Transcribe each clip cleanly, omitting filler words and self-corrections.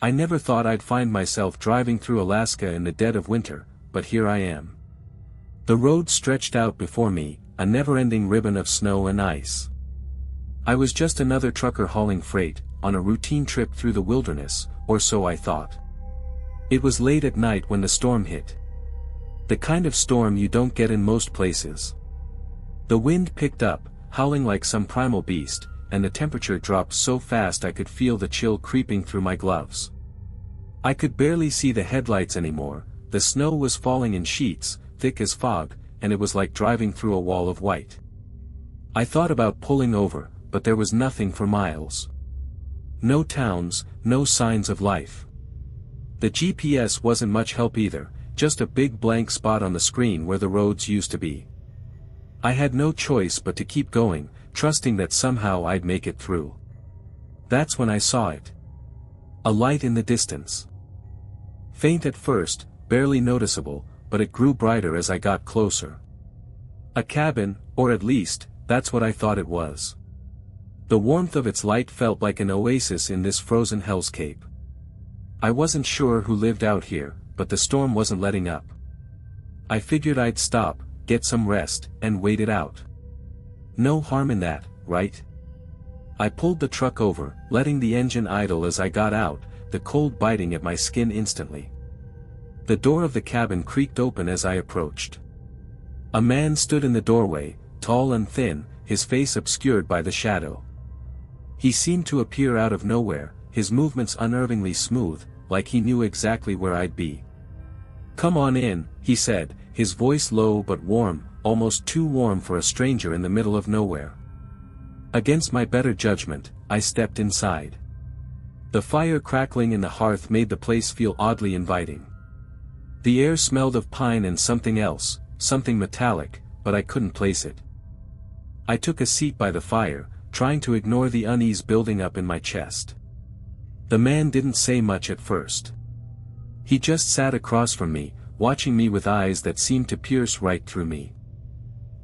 I never thought I'd find myself driving through Alaska in the dead of winter, but here I am. The road stretched out before me, a never-ending ribbon of snow and ice. I was just another trucker hauling freight, on a routine trip through the wilderness, or so I thought. It was late at night when the storm hit. The kind of storm you don't get in most places. The wind picked up, howling like some primal beast, and the temperature dropped so fast I could feel the chill creeping through my gloves. I could barely see the headlights anymore. The snow was falling in sheets, thick as fog, and it was like driving through a wall of white. I thought about pulling over, but there was nothing for miles. No towns, no signs of life. The GPS wasn't much help either, just a big blank spot on the screen where the roads used to be. I had no choice but to keep going, trusting that somehow I'd make it through. That's when I saw it. A light in the distance. Faint at first, barely noticeable, but it grew brighter as I got closer. A cabin, or at least, that's what I thought it was. The warmth of its light felt like an oasis in this frozen hellscape. I wasn't sure who lived out here, but the storm wasn't letting up. I figured I'd stop, get some rest, and wait it out. No harm in that, right? I pulled the truck over, letting the engine idle as I got out, the cold biting at my skin instantly. The door of the cabin creaked open as I approached. A man stood in the doorway, tall and thin, his face obscured by the shadow. He seemed to appear out of nowhere, his movements unnervingly smooth, like he knew exactly where I'd be. "Come on in," he said, his voice low but warm, almost too warm for a stranger in the middle of nowhere. Against my better judgment, I stepped inside. The fire crackling in the hearth made the place feel oddly inviting. The air smelled of pine and something else, something metallic, but I couldn't place it. I took a seat by the fire, trying to ignore the unease building up in my chest. The man didn't say much at first. He just sat across from me, watching me with eyes that seemed to pierce right through me.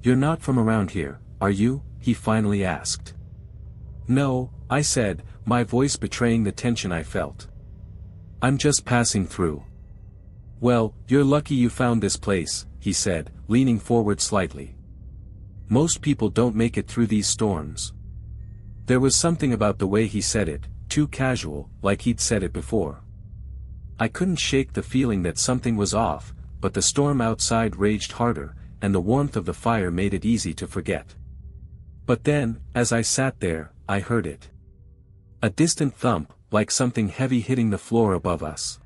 "You're not from around here, are you?" he finally asked. "No," I said, my voice betraying the tension I felt. "I'm just passing through." "Well, you're lucky you found this place," he said, leaning forward slightly. "Most people don't make it through these storms." There was something about the way he said it, too casual, like he'd said it before. I couldn't shake the feeling that something was off, but the storm outside raged harder, and the warmth of the fire made it easy to forget. But then, as I sat there, I heard it. A distant thump, like something heavy hitting the floor above us.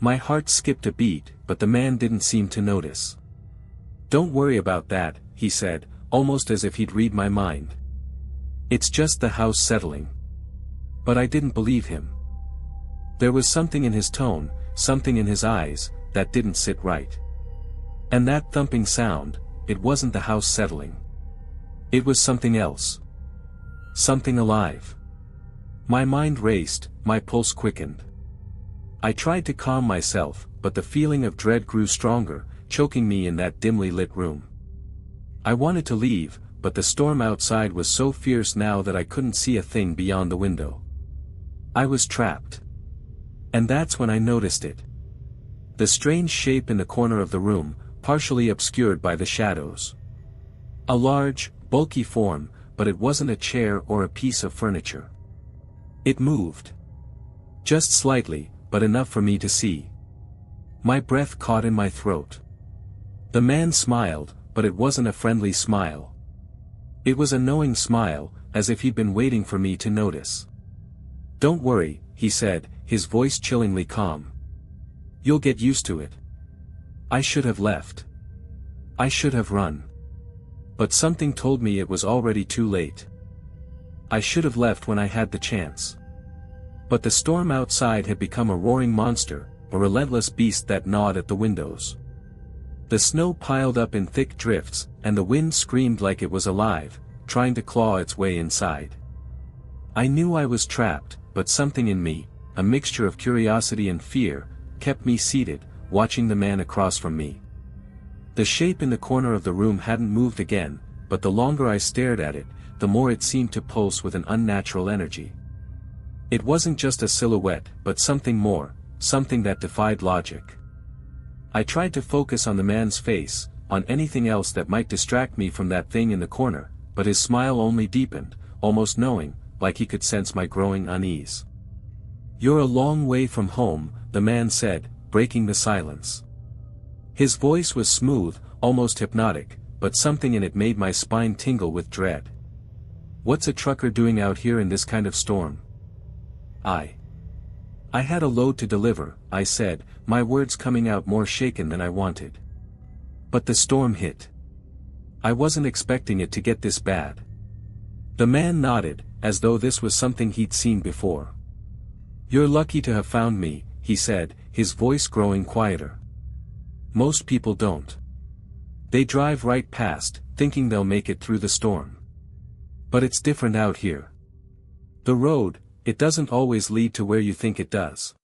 My heart skipped a beat, but the man didn't seem to notice. "Don't worry about that," he said, almost as if he'd read my mind. "It's just the house settling." But I didn't believe him. There was something in his tone, something in his eyes, that didn't sit right. And that thumping sound, it wasn't the house settling. It was something else. Something alive. My mind raced, my pulse quickened. I tried to calm myself, but the feeling of dread grew stronger, choking me in that dimly lit room. I wanted to leave, but the storm outside was so fierce now that I couldn't see a thing beyond the window. I was trapped. And that's when I noticed it. The strange shape in the corner of the room, partially obscured by the shadows. A large, bulky form, but it wasn't a chair or a piece of furniture. It moved. Just slightly, but enough for me to see. My breath caught in my throat. The man smiled, but it wasn't a friendly smile. It was a knowing smile, as if he'd been waiting for me to notice. "Don't worry," he said, his voice chillingly calm. "You'll get used to it." I should have left. I should have run. But something told me it was already too late. I should have left when I had the chance. But the storm outside had become a roaring monster, a relentless beast that gnawed at the windows. The snow piled up in thick drifts, and the wind screamed like it was alive, trying to claw its way inside. I knew I was trapped, but something in me, a mixture of curiosity and fear, kept me seated, watching the man across from me. The shape in the corner of the room hadn't moved again, but the longer I stared at it, the more it seemed to pulse with an unnatural energy. It wasn't just a silhouette, but something more, something that defied logic. I tried to focus on the man's face, on anything else that might distract me from that thing in the corner, but his smile only deepened, almost knowing, like he could sense my growing unease. "You're a long way from home," the man said, breaking the silence. His voice was smooth, almost hypnotic, but something in it made my spine tingle with dread. "What's a trucker doing out here in this kind of storm?" I had a load to deliver," I said, my words coming out more shaken than I wanted. "But the storm hit. I wasn't expecting it to get this bad." The man nodded, as though this was something he'd seen before. "You're lucky to have found me," he said, his voice growing quieter. "Most people don't. They drive right past, thinking they'll make it through the storm. But it's different out here. The road, it doesn't always lead to where you think it does."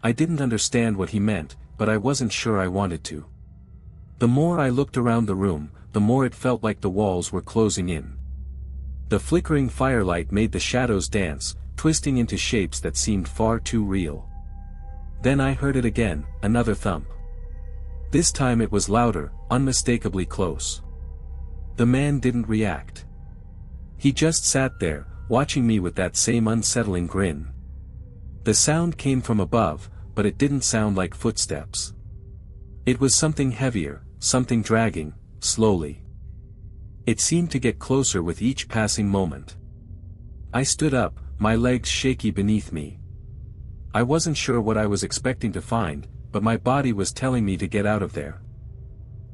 I didn't understand what he meant, but I wasn't sure I wanted to. The more I looked around the room, the more it felt like the walls were closing in. The flickering firelight made the shadows dance, twisting into shapes that seemed far too real. Then I heard it again, another thump. This time it was louder, unmistakably close. The man didn't react. He just sat there, watching me with that same unsettling grin. The sound came from above, but it didn't sound like footsteps. It was something heavier, something dragging, slowly. It seemed to get closer with each passing moment. I stood up, my legs shaky beneath me. I wasn't sure what I was expecting to find, but my body was telling me to get out of there.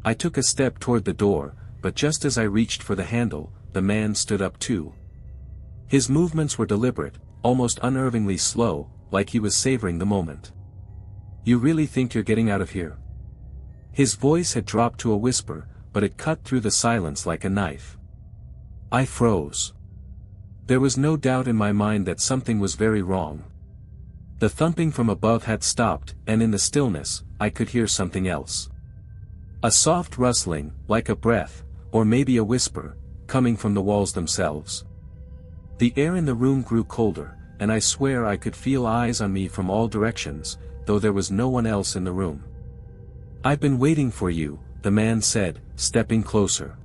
I took a step toward the door, but just as I reached for the handle, the man stood up too. His movements were deliberate, almost unnervingly slow, like he was savoring the moment. "You really think you're getting out of here?" His voice had dropped to a whisper, but it cut through the silence like a knife. I froze. There was no doubt in my mind that something was very wrong. The thumping from above had stopped, and in the stillness, I could hear something else. A soft rustling, like a breath, or maybe a whisper, coming from the walls themselves. The air in the room grew colder, and I swear I could feel eyes on me from all directions, though there was no one else in the room. "I've been waiting for you," the man said, stepping closer.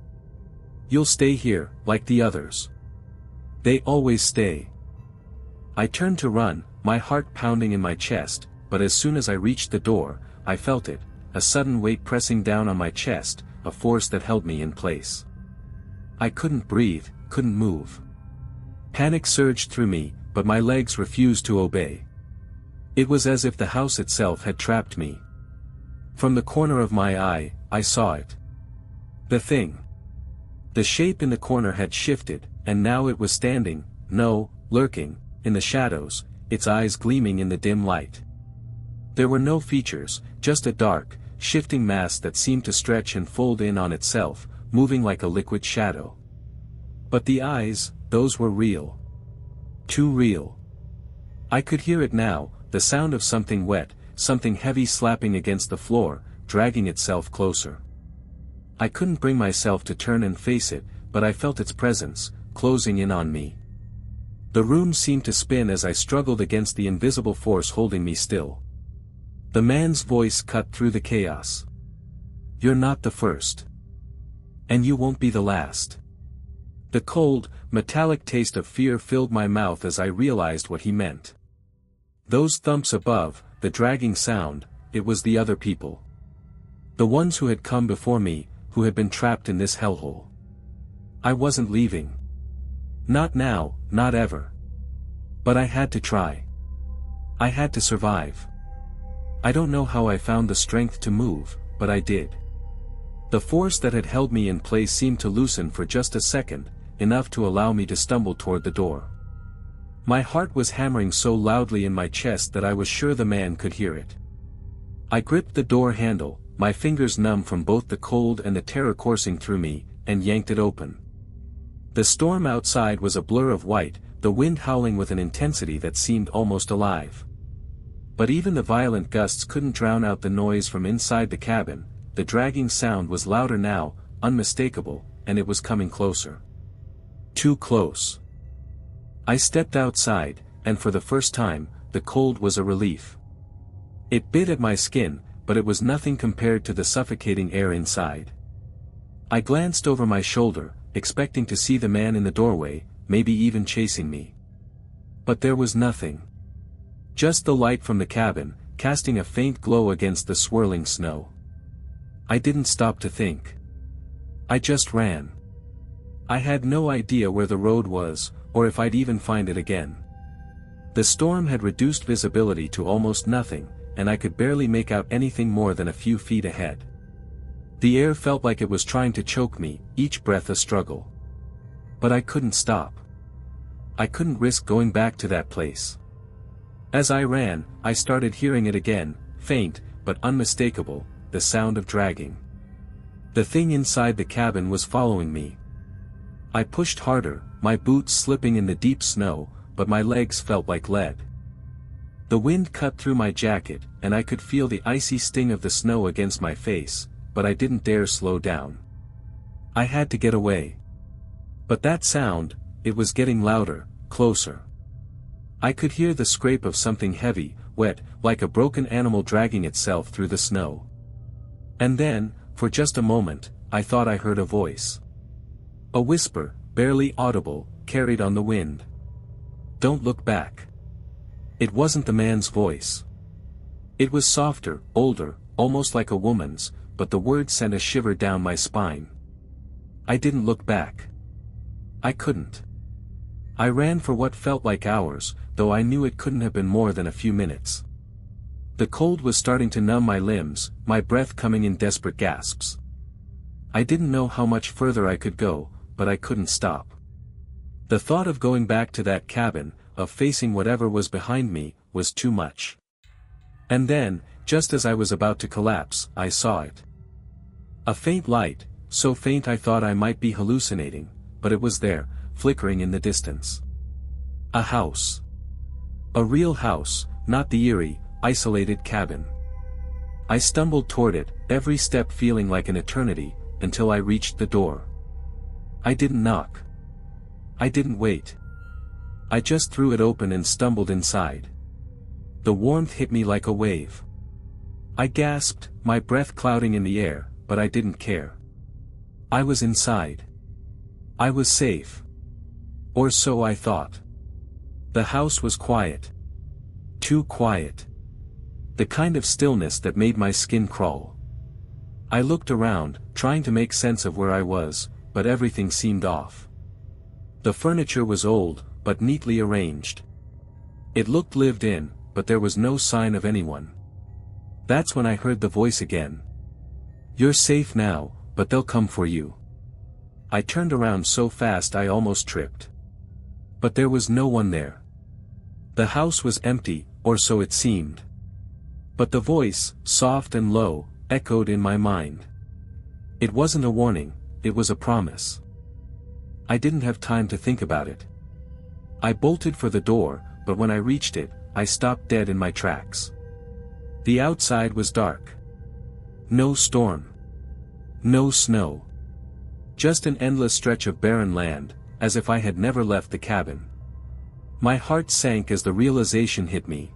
"You'll stay here, like the others. They always stay." I turned to run, my heart pounding in my chest, but as soon as I reached the door, I felt it, a sudden weight pressing down on my chest, a force that held me in place. I couldn't breathe, couldn't move. Panic surged through me, but my legs refused to obey. It was as if the house itself had trapped me. From the corner of my eye, I saw it. The thing. The shape in the corner had shifted, and now it was standing, lurking, in the shadows, its eyes gleaming in the dim light. There were no features, just a dark, shifting mass that seemed to stretch and fold in on itself, moving like a liquid shadow. But the eyes, those were real. Too real. I could hear it now, the sound of something wet, something heavy slapping against the floor, dragging itself closer. I couldn't bring myself to turn and face it, but I felt its presence, closing in on me. The room seemed to spin as I struggled against the invisible force holding me still. The man's voice cut through the chaos. "You're not the first. And you won't be the last." The cold, metallic taste of fear filled my mouth as I realized what he meant. Those thumps above, the dragging sound, it was the other people. The ones who had come before me, who had been trapped in this hellhole. I wasn't leaving. Not now, not ever. But I had to try. I had to survive. I don't know how I found the strength to move, but I did. The force that had held me in place seemed to loosen for just a second, enough to allow me to stumble toward the door. My heart was hammering so loudly in my chest that I was sure the man could hear it. I gripped the door handle, my fingers numb from both the cold and the terror coursing through me, and yanked it open. The storm outside was a blur of white, the wind howling with an intensity that seemed almost alive. But even the violent gusts couldn't drown out the noise from inside the cabin. The dragging sound was louder now, unmistakable, and it was coming closer. Too close. I stepped outside, and for the first time, the cold was a relief. It bit at my skin, but it was nothing compared to the suffocating air inside. I glanced over my shoulder, expecting to see the man in the doorway, maybe even chasing me. But there was nothing. Just the light from the cabin, casting a faint glow against the swirling snow. I didn't stop to think. I just ran. I had no idea where the road was, or if I'd even find it again. The storm had reduced visibility to almost nothing, and I could barely make out anything more than a few feet ahead. The air felt like it was trying to choke me, each breath a struggle. But I couldn't stop. I couldn't risk going back to that place. As I ran, I started hearing it again, faint, but unmistakable, the sound of dragging. The thing inside the cabin was following me. I pushed harder, my boots slipping in the deep snow, but my legs felt like lead. The wind cut through my jacket, and I could feel the icy sting of the snow against my face, but I didn't dare slow down. I had to get away. But that sound, it was getting louder, closer. I could hear the scrape of something heavy, wet, like a broken animal dragging itself through the snow. And then, for just a moment, I thought I heard a voice. A whisper, barely audible, carried on the wind. "Don't look back." It wasn't the man's voice. It was softer, older, almost like a woman's, but the words sent a shiver down my spine. I didn't look back. I couldn't. I ran for what felt like hours, though I knew it couldn't have been more than a few minutes. The cold was starting to numb my limbs, my breath coming in desperate gasps. I didn't know how much further I could go, but I couldn't stop. The thought of going back to that cabin, of facing whatever was behind me, was too much. And then, just as I was about to collapse, I saw it. A faint light, so faint I thought I might be hallucinating, but it was there, flickering in the distance. A house. A real house, not the eerie, isolated cabin. I stumbled toward it, every step feeling like an eternity, until I reached the door. I didn't knock. I didn't wait. I just threw it open and stumbled inside. The warmth hit me like a wave. I gasped, my breath clouding in the air, but I didn't care. I was inside. I was safe. Or so I thought. The house was quiet. Too quiet. The kind of stillness that made my skin crawl. I looked around, trying to make sense of where I was, but everything seemed off. The furniture was old, but neatly arranged. It looked lived in, but there was no sign of anyone. That's when I heard the voice again. "You're safe now, but they'll come for you." I turned around so fast I almost tripped. But there was no one there. The house was empty, or so it seemed. But the voice, soft and low, echoed in my mind. It wasn't a warning, it was a promise. I didn't have time to think about it. I bolted for the door, but when I reached it, I stopped dead in my tracks. The outside was dark. No storm. No snow. Just an endless stretch of barren land, as if I had never left the cabin. My heart sank as the realization hit me.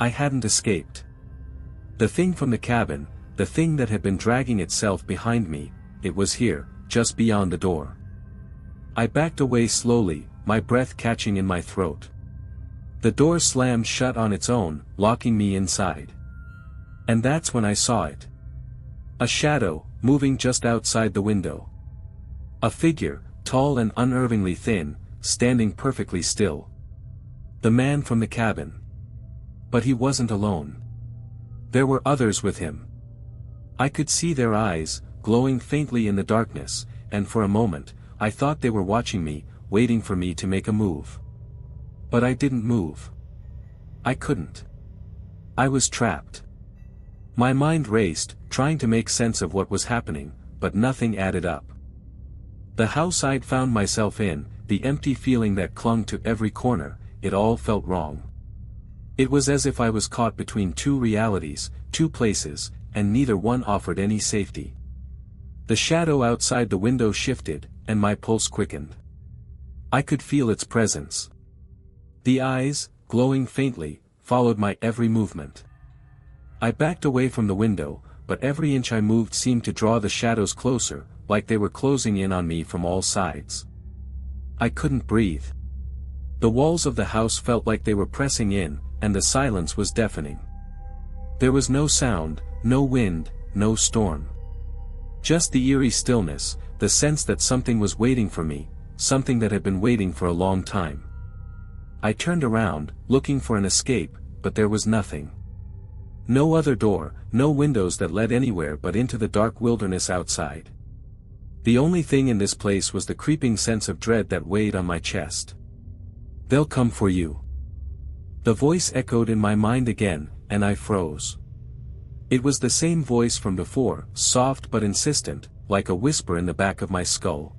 I hadn't escaped. The thing from the cabin, the thing that had been dragging itself behind me, it was here, just beyond the door. I backed away slowly, my breath catching in my throat. The door slammed shut on its own, locking me inside. And that's when I saw it. A shadow, moving just outside the window. A figure, tall and unnervingly thin, standing perfectly still. The man from the cabin. But he wasn't alone. There were others with him. I could see their eyes, glowing faintly in the darkness, and for a moment, I thought they were watching me, waiting for me to make a move. But I didn't move. I couldn't. I was trapped. My mind raced, trying to make sense of what was happening, but nothing added up. The house I'd found myself in, the empty feeling that clung to every corner, it all felt wrong. It was as if I was caught between two realities, two places, and neither one offered any safety. The shadow outside the window shifted, and my pulse quickened. I could feel its presence. The eyes, glowing faintly, followed my every movement. I backed away from the window, but every inch I moved seemed to draw the shadows closer, like they were closing in on me from all sides. I couldn't breathe. The walls of the house felt like they were pressing in, and the silence was deafening. There was no sound, no wind, no storm. Just the eerie stillness, the sense that something was waiting for me, something that had been waiting for a long time. I turned around, looking for an escape, but there was nothing. No other door, no windows that led anywhere but into the dark wilderness outside. The only thing in this place was the creeping sense of dread that weighed on my chest. "They'll come for you." The voice echoed in my mind again, and I froze. It was the same voice from before, soft but insistent, like a whisper in the back of my skull.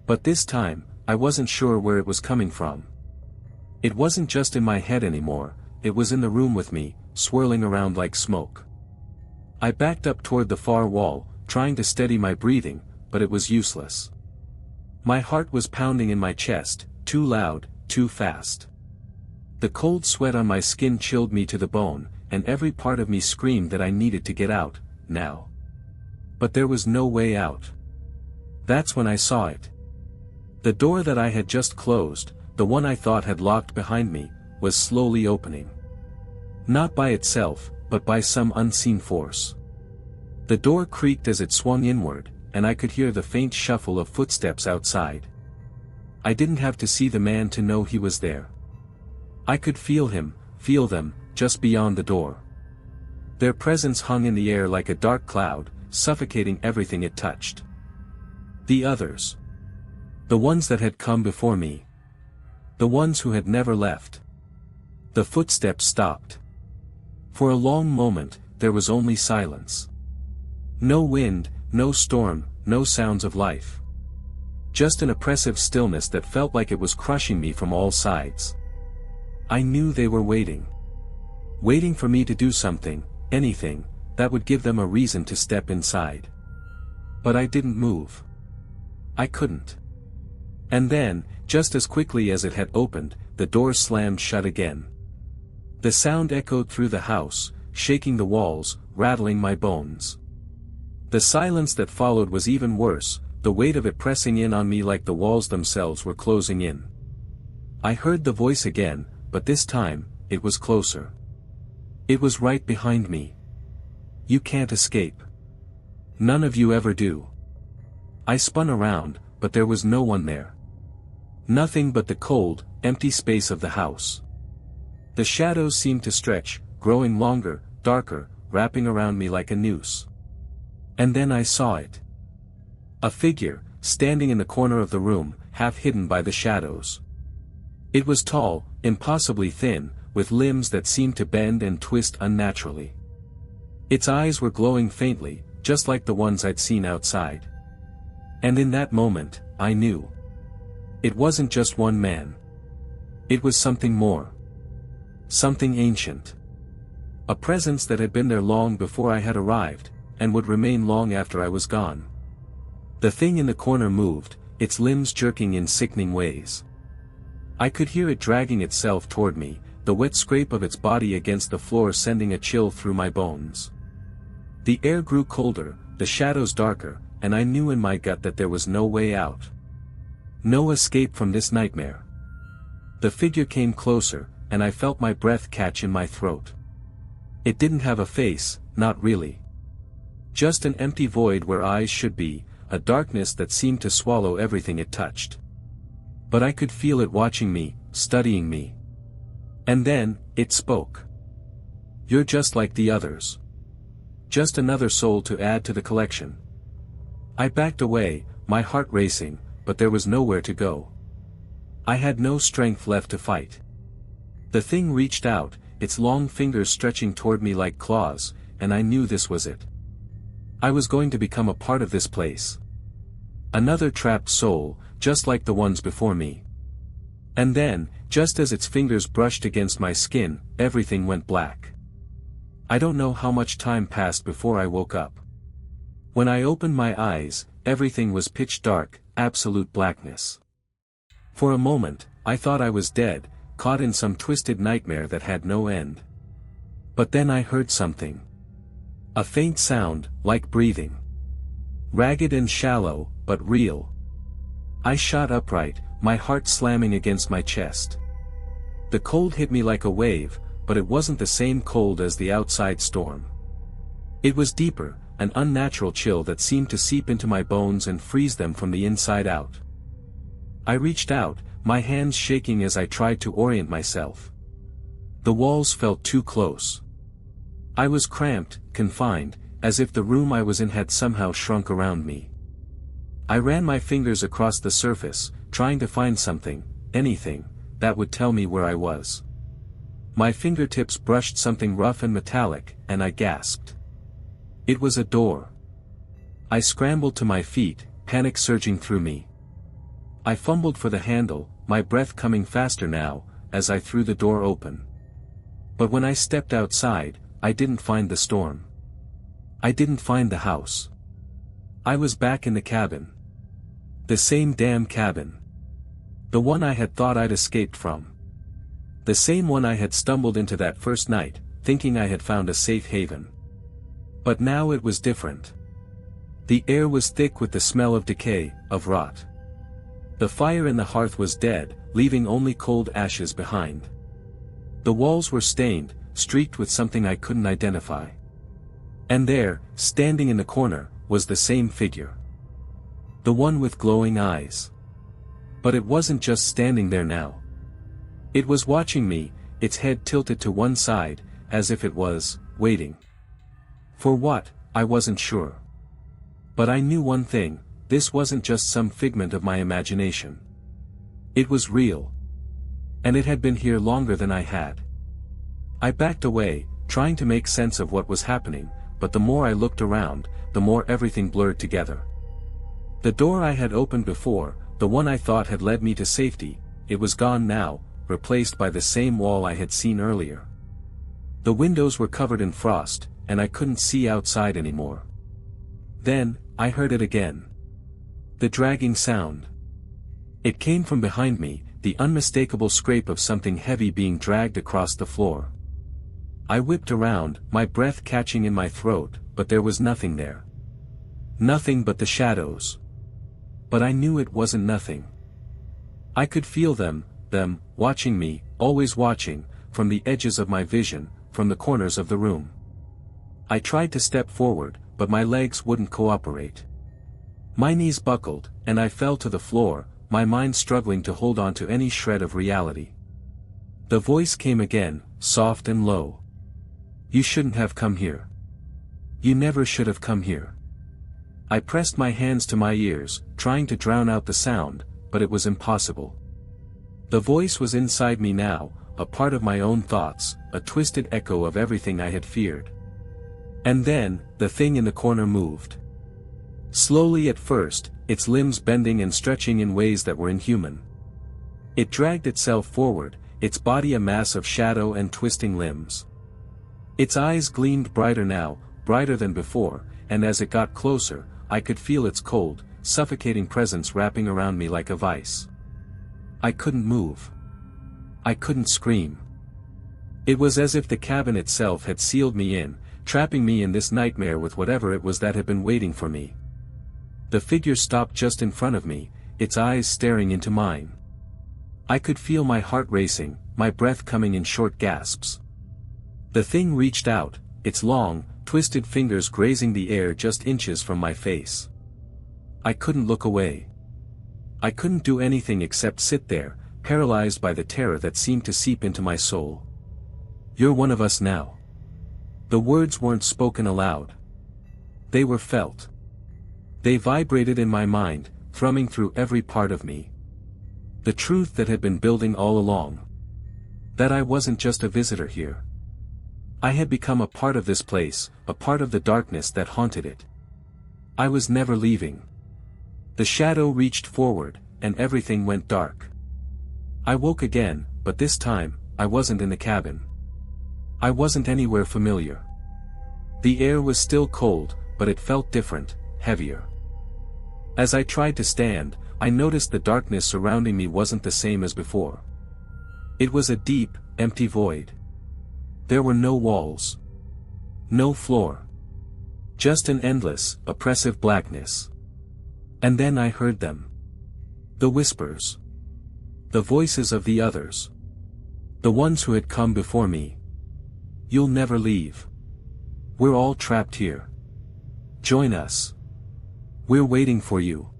But this time, I wasn't sure where it was coming from. It wasn't just in my head anymore, it was in the room with me, swirling around like smoke. I backed up toward the far wall, trying to steady my breathing, but it was useless. My heart was pounding in my chest, too loud, too fast. The cold sweat on my skin chilled me to the bone, and every part of me screamed that I needed to get out, now. But there was no way out. That's when I saw it. The door that I had just closed, the one I thought had locked behind me, was slowly opening. Not by itself, but by some unseen force. The door creaked as it swung inward, and I could hear the faint shuffle of footsteps outside. I didn't have to see the man to know he was there. I could feel him, feel them, just beyond the door. Their presence hung in the air like a dark cloud, suffocating everything it touched. The others. The ones that had come before me. The ones who had never left. The footsteps stopped. For a long moment, there was only silence. No wind, no storm, no sounds of life. Just an oppressive stillness that felt like it was crushing me from all sides. I knew they were waiting. Waiting for me to do something, anything, that would give them a reason to step inside. But I didn't move. I couldn't. And then, just as quickly as it had opened, the door slammed shut again. The sound echoed through the house, shaking the walls, rattling my bones. The silence that followed was even worse, the weight of it pressing in on me like the walls themselves were closing in. I heard the voice again, but this time, it was closer. It was right behind me. "You can't escape. None of you ever do." I spun around, but there was no one there. Nothing but the cold, empty space of the house. The shadows seemed to stretch, growing longer, darker, wrapping around me like a noose. And then I saw it. A figure, standing in the corner of the room, half hidden by the shadows. It was tall, impossibly thin, with limbs that seemed to bend and twist unnaturally. Its eyes were glowing faintly, just like the ones I'd seen outside. And in that moment, I knew. It wasn't just one man. It was something more. Something ancient. A presence that had been there long before I had arrived, and would remain long after I was gone. The thing in the corner moved, its limbs jerking in sickening ways. I could hear it dragging itself toward me, the wet scrape of its body against the floor sending a chill through my bones. The air grew colder, the shadows darker, and I knew in my gut that there was no way out. No escape from this nightmare. The figure came closer, and I felt my breath catch in my throat. It didn't have a face, not really. Just an empty void where eyes should be, a darkness that seemed to swallow everything it touched. But I could feel it watching me, studying me. And then, it spoke. "You're just like the others. Just another soul to add to the collection." I backed away, my heart racing, but there was nowhere to go. I had no strength left to fight. The thing reached out, its long fingers stretching toward me like claws, and I knew this was it. I was going to become a part of this place. Another trapped soul, just like the ones before me. And then, just as its fingers brushed against my skin, everything went black. I don't know how much time passed before I woke up. When I opened my eyes, everything was pitch dark, absolute blackness. For a moment, I thought I was dead, caught in some twisted nightmare that had no end. But then I heard something. A faint sound, like breathing. Ragged and shallow, but real. I shot upright, my heart slamming against my chest. The cold hit me like a wave, but it wasn't the same cold as the outside storm. It was deeper, an unnatural chill that seemed to seep into my bones and freeze them from the inside out. I reached out, my hands shaking as I tried to orient myself. The walls felt too close. I was cramped, confined, as if the room I was in had somehow shrunk around me. I ran my fingers across the surface, trying to find something, anything, that would tell me where I was. My fingertips brushed something rough and metallic, and I gasped. It was a door. I scrambled to my feet, panic surging through me. I fumbled for the handle, my breath coming faster now, as I threw the door open. But when I stepped outside, I didn't find the storm. I didn't find the house. I was back in the cabin. The same damn cabin. The one I had thought I'd escaped from. The same one I had stumbled into that first night, thinking I had found a safe haven. But now it was different. The air was thick with the smell of decay, of rot. The fire in the hearth was dead, leaving only cold ashes behind. The walls were stained, streaked with something I couldn't identify. And there, standing in the corner, was the same figure. The one with glowing eyes. But it wasn't just standing there now. It was watching me, its head tilted to one side, as if it was, waiting. For what, I wasn't sure. But I knew one thing, this wasn't just some figment of my imagination. It was real. And it had been here longer than I had. I backed away, trying to make sense of what was happening, but the more I looked around, the more everything blurred together. The door I had opened before, the one I thought had led me to safety, it was gone now, replaced by the same wall I had seen earlier. The windows were covered in frost, and I couldn't see outside anymore. Then, I heard it again. The dragging sound. It came from behind me, the unmistakable scrape of something heavy being dragged across the floor. I whipped around, my breath catching in my throat, but there was nothing there. Nothing but the shadows. But I knew it wasn't nothing. I could feel them, watching me, always watching, from the edges of my vision, from the corners of the room. I tried to step forward, but my legs wouldn't cooperate. My knees buckled, and I fell to the floor, my mind struggling to hold on to any shred of reality. The voice came again, soft and low. You shouldn't have come here. You never should have come here. I pressed my hands to my ears, trying to drown out the sound, but it was impossible. The voice was inside me now, a part of my own thoughts, a twisted echo of everything I had feared. And then, the thing in the corner moved. Slowly at first, its limbs bending and stretching in ways that were inhuman. It dragged itself forward, its body a mass of shadow and twisting limbs. Its eyes gleamed brighter now, brighter than before, and as it got closer, I could feel its cold, suffocating presence wrapping around me like a vice. I couldn't move. I couldn't scream. It was as if the cabin itself had sealed me in, trapping me in this nightmare with whatever it was that had been waiting for me. The figure stopped just in front of me, its eyes staring into mine. I could feel my heart racing, my breath coming in short gasps. The thing reached out, its long, twisted fingers grazing the air just inches from my face. I couldn't look away. I couldn't do anything except sit there, paralyzed by the terror that seemed to seep into my soul. You're one of us now. The words weren't spoken aloud. They were felt. They vibrated in my mind, thrumming through every part of me. The truth that had been building all along. That I wasn't just a visitor here. I had become a part of this place, a part of the darkness that haunted it. I was never leaving. The shadow reached forward, and everything went dark. I woke again, but this time, I wasn't in the cabin. I wasn't anywhere familiar. The air was still cold, but it felt different, heavier. As I tried to stand, I noticed the darkness surrounding me wasn't the same as before. It was a deep, empty void. There were no walls. No floor. Just an endless, oppressive blackness. And then I heard them. The whispers. The voices of the others. The ones who had come before me. You'll never leave. We're all trapped here. Join us. We're waiting for you.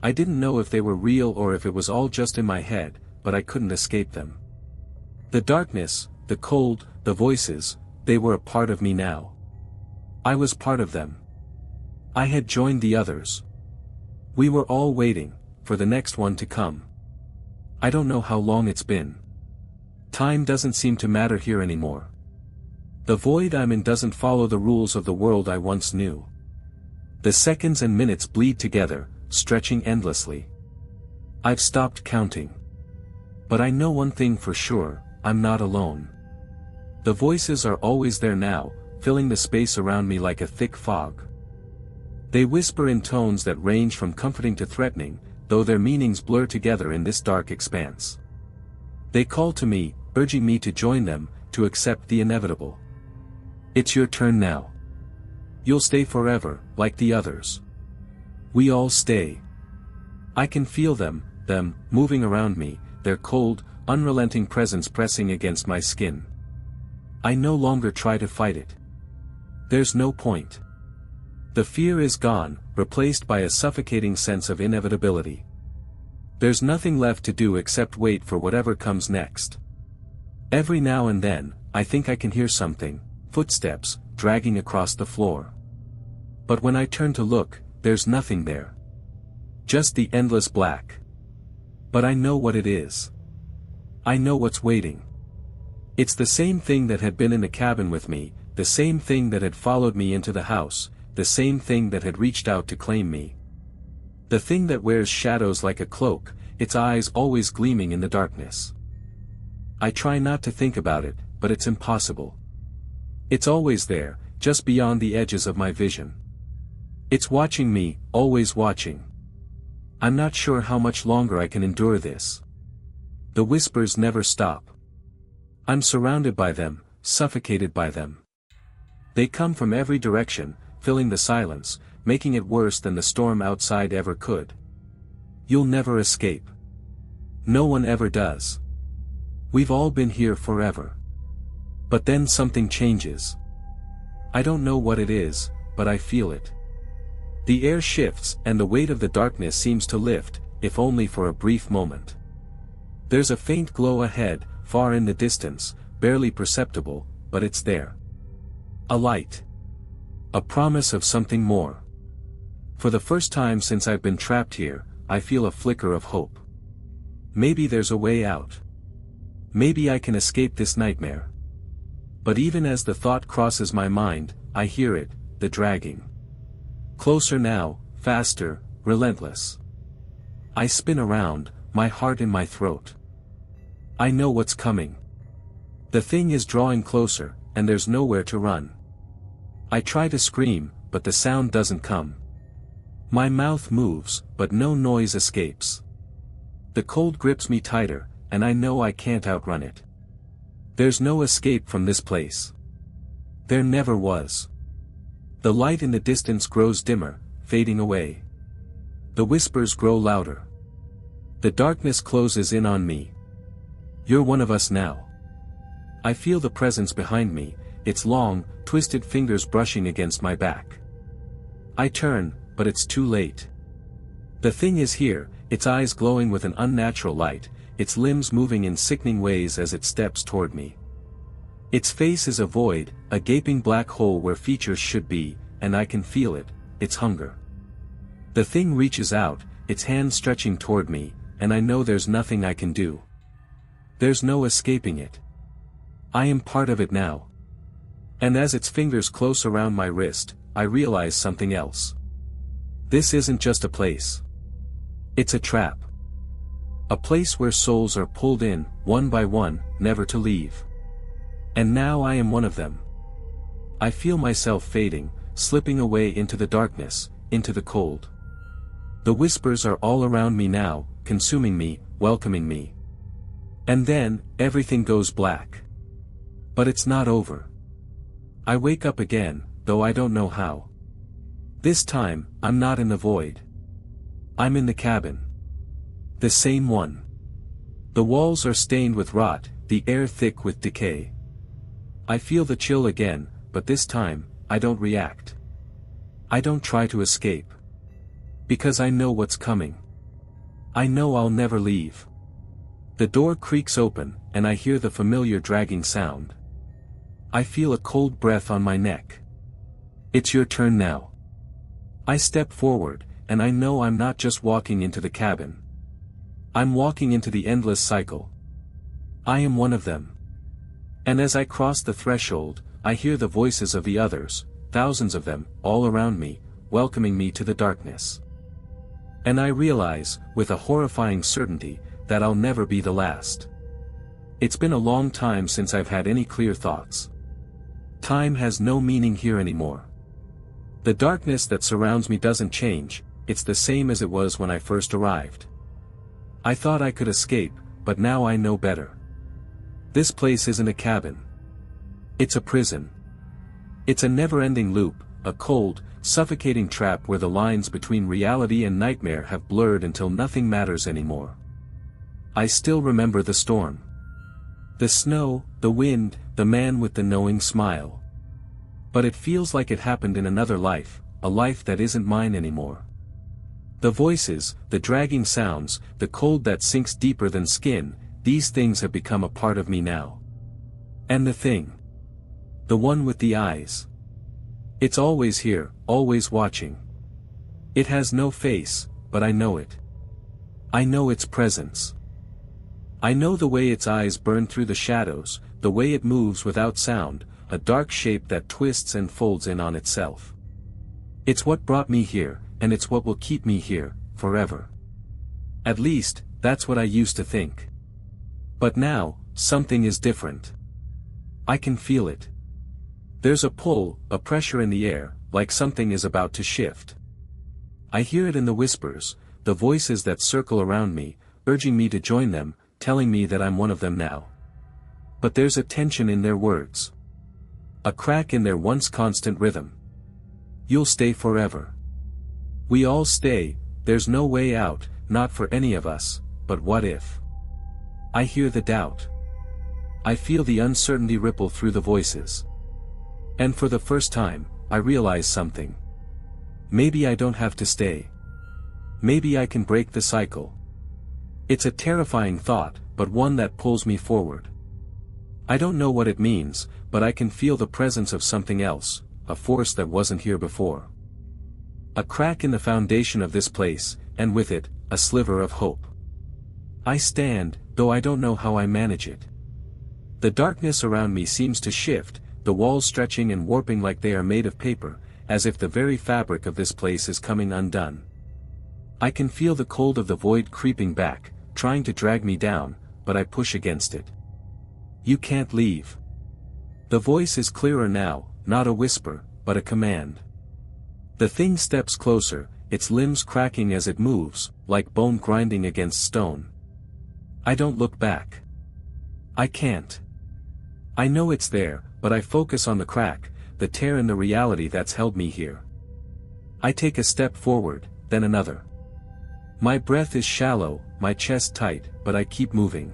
I didn't know if they were real or if it was all just in my head, but I couldn't escape them. The darkness, the cold, the voices, they were a part of me now. I was part of them. I had joined the others. We were all waiting for the next one to come. I don't know how long it's been. Time doesn't seem to matter here anymore. The void I'm in doesn't follow the rules of the world I once knew. The seconds and minutes bleed together, stretching endlessly. I've stopped counting. But I know one thing for sure, I'm not alone. The voices are always there now, filling the space around me like a thick fog. They whisper in tones that range from comforting to threatening, though their meanings blur together in this dark expanse. They call to me, urging me to join them, to accept the inevitable. It's your turn now. You'll stay forever, like the others. We all stay. I can feel them, moving around me, their cold, unrelenting presence pressing against my skin. I no longer try to fight it. There's no point. The fear is gone, replaced by a suffocating sense of inevitability. There's nothing left to do except wait for whatever comes next. Every now and then, I think I can hear something, footsteps, dragging across the floor. But when I turn to look, there's nothing there. Just the endless black. But I know what it is. I know what's waiting. It's the same thing that had been in the cabin with me, the same thing that had followed me into the house, the same thing that had reached out to claim me. The thing that wears shadows like a cloak, its eyes always gleaming in the darkness. I try not to think about it, but it's impossible. It's always there, just beyond the edges of my vision. It's watching me, always watching. I'm not sure how much longer I can endure this. The whispers never stop. I'm surrounded by them, suffocated by them. They come from every direction, filling the silence, making it worse than the storm outside ever could. You'll never escape. No one ever does. We've all been here forever. But then something changes. I don't know what it is, but I feel it. The air shifts and the weight of the darkness seems to lift, if only for a brief moment. There's a faint glow ahead, far in the distance, barely perceptible, but it's there. A light. A promise of something more. For the first time since I've been trapped here, I feel a flicker of hope. Maybe there's a way out. Maybe I can escape this nightmare. But even as the thought crosses my mind, I hear it, the dragging. Closer now, faster, relentless. I spin around, my heart in my throat. I know what's coming. The thing is drawing closer, and there's nowhere to run. I try to scream, but the sound doesn't come. My mouth moves, but no noise escapes. The cold grips me tighter, and I know I can't outrun it. There's no escape from this place. There never was. The light in the distance grows dimmer, fading away. The whispers grow louder. The darkness closes in on me. You're one of us now. I feel the presence behind me, its long, twisted fingers brushing against my back. I turn, but it's too late. The thing is here, its eyes glowing with an unnatural light, its limbs moving in sickening ways as it steps toward me. Its face is a void, a gaping black hole where features should be, and I can feel it, its hunger. The thing reaches out, its hand stretching toward me, and I know there's nothing I can do. There's no escaping it. I am part of it now. And as its fingers close around my wrist, I realize something else. This isn't just a place. It's a trap. A place where souls are pulled in, one by one, never to leave. And now I am one of them. I feel myself fading, slipping away into the darkness, into the cold. The whispers are all around me now, consuming me, welcoming me. And then, everything goes black. But it's not over. I wake up again, though I don't know how. This time, I'm not in the void. I'm in the cabin. The same one. The walls are stained with rot, the air thick with decay. I feel the chill again, but this time, I don't react. I don't try to escape. Because I know what's coming. I know I'll never leave. The door creaks open, and I hear the familiar dragging sound. I feel a cold breath on my neck. It's your turn now. I step forward, and I know I'm not just walking into the cabin. I'm walking into the endless cycle. I am one of them. And as I cross the threshold, I hear the voices of the others, thousands of them, all around me, welcoming me to the darkness. And I realize, with a horrifying certainty, that I'll never be the last. It's been a long time since I've had any clear thoughts. Time has no meaning here anymore. The darkness that surrounds me doesn't change, it's the same as it was when I first arrived. I thought I could escape, but now I know better. This place isn't a cabin. It's a prison. It's a never-ending loop, a cold, suffocating trap where the lines between reality and nightmare have blurred until nothing matters anymore. I still remember the storm. The snow, the wind, the man with the knowing smile. But it feels like it happened in another life, a life that isn't mine anymore. The voices, the dragging sounds, the cold that sinks deeper than skin, these things have become a part of me now. And the thing. The one with the eyes. It's always here, always watching. It has no face, but I know it. I know its presence. I know the way its eyes burn through the shadows, the way it moves without sound, a dark shape that twists and folds in on itself. It's what brought me here, and it's what will keep me here, forever. At least, that's what I used to think. But now, something is different. I can feel it. There's a pull, a pressure in the air, like something is about to shift. I hear it in the whispers, the voices that circle around me, urging me to join them, telling me that I'm one of them now. But there's a tension in their words. A crack in their once constant rhythm. You'll stay forever. We all stay, there's no way out, not for any of us, but what if? I hear the doubt. I feel the uncertainty ripple through the voices. And for the first time, I realize something. Maybe I don't have to stay. Maybe I can break the cycle. It's a terrifying thought, but one that pulls me forward. I don't know what it means, but I can feel the presence of something else, a force that wasn't here before. A crack in the foundation of this place, and with it, a sliver of hope. I stand, though I don't know how I manage it. The darkness around me seems to shift, the walls stretching and warping like they are made of paper, as if the very fabric of this place is coming undone. I can feel the cold of the void creeping back, trying to drag me down, but I push against it. You can't leave. The voice is clearer now, not a whisper, but a command. The thing steps closer, its limbs cracking as it moves, like bone grinding against stone. I don't look back. I can't. I know it's there, but I focus on the crack, the tear in the reality that's held me here. I take a step forward, then another. My breath is shallow, my chest tight, but I keep moving.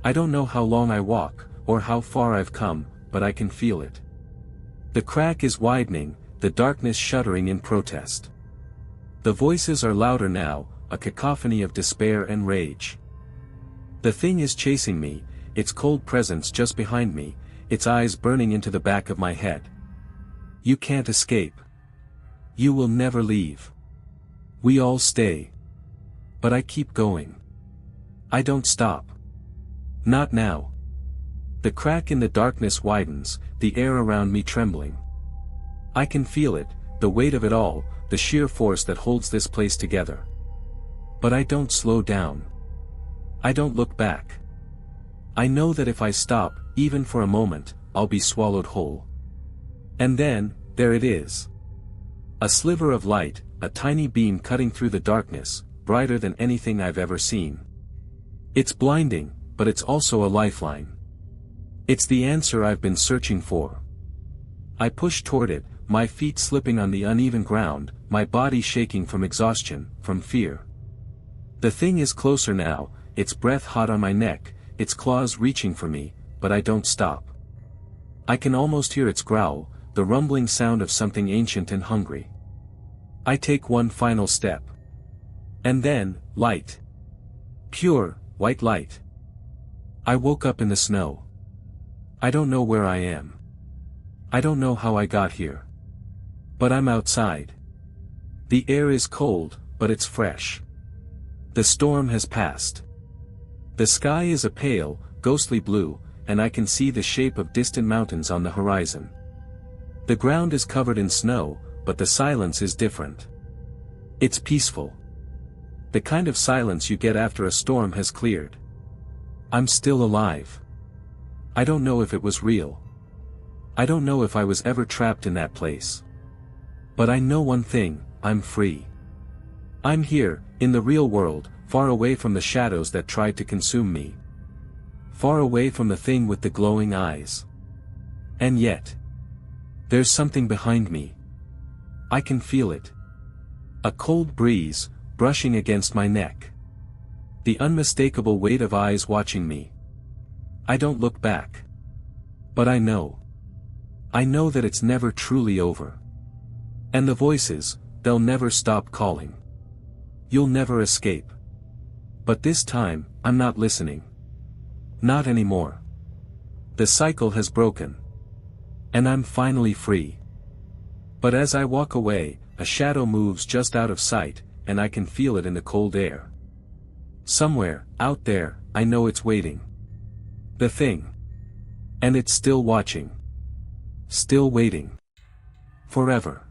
I don't know how long I walk, or how far I've come, but I can feel it. The crack is widening, the darkness shuddering in protest. The voices are louder now, a cacophony of despair and rage. The thing is chasing me, its cold presence just behind me, its eyes burning into the back of my head. You can't escape. You will never leave. We all stay. But I keep going. I don't stop. Not now. The crack in the darkness widens, the air around me trembling. I can feel it, the weight of it all, the sheer force that holds this place together. But I don't slow down. I don't look back. I know that if I stop, even for a moment, I'll be swallowed whole. And then, there it is. A sliver of light, a tiny beam cutting through the darkness, brighter than anything I've ever seen. It's blinding, but it's also a lifeline. It's the answer I've been searching for. I push toward it, my feet slipping on the uneven ground, my body shaking from exhaustion, from fear. The thing is closer now, its breath hot on my neck, its claws reaching for me, but I don't stop. I can almost hear its growl, the rumbling sound of something ancient and hungry. I take one final step. And then, light. Pure, white light. I woke up in the snow. I don't know where I am. I don't know how I got here. But I'm outside. The air is cold, but it's fresh. The storm has passed. The sky is a pale, ghostly blue, and I can see the shape of distant mountains on the horizon. The ground is covered in snow, but the silence is different. It's peaceful. The kind of silence you get after a storm has cleared. I'm still alive. I don't know if it was real. I don't know if I was ever trapped in that place. But I know one thing, I'm free. I'm here, in the real world, far away from the shadows that tried to consume me. Far away from the thing with the glowing eyes. And yet, there's something behind me. I can feel it. A cold breeze, brushing against my neck. The unmistakable weight of eyes watching me. I don't look back. But I know. I know that it's never truly over. And the voices, they'll never stop calling. You'll never escape. But this time, I'm not listening. Not anymore. The cycle has broken. And I'm finally free. But as I walk away, a shadow moves just out of sight, and I can feel it in the cold air. Somewhere, out there, I know it's waiting. The thing. And it's still watching. Still waiting. Forever.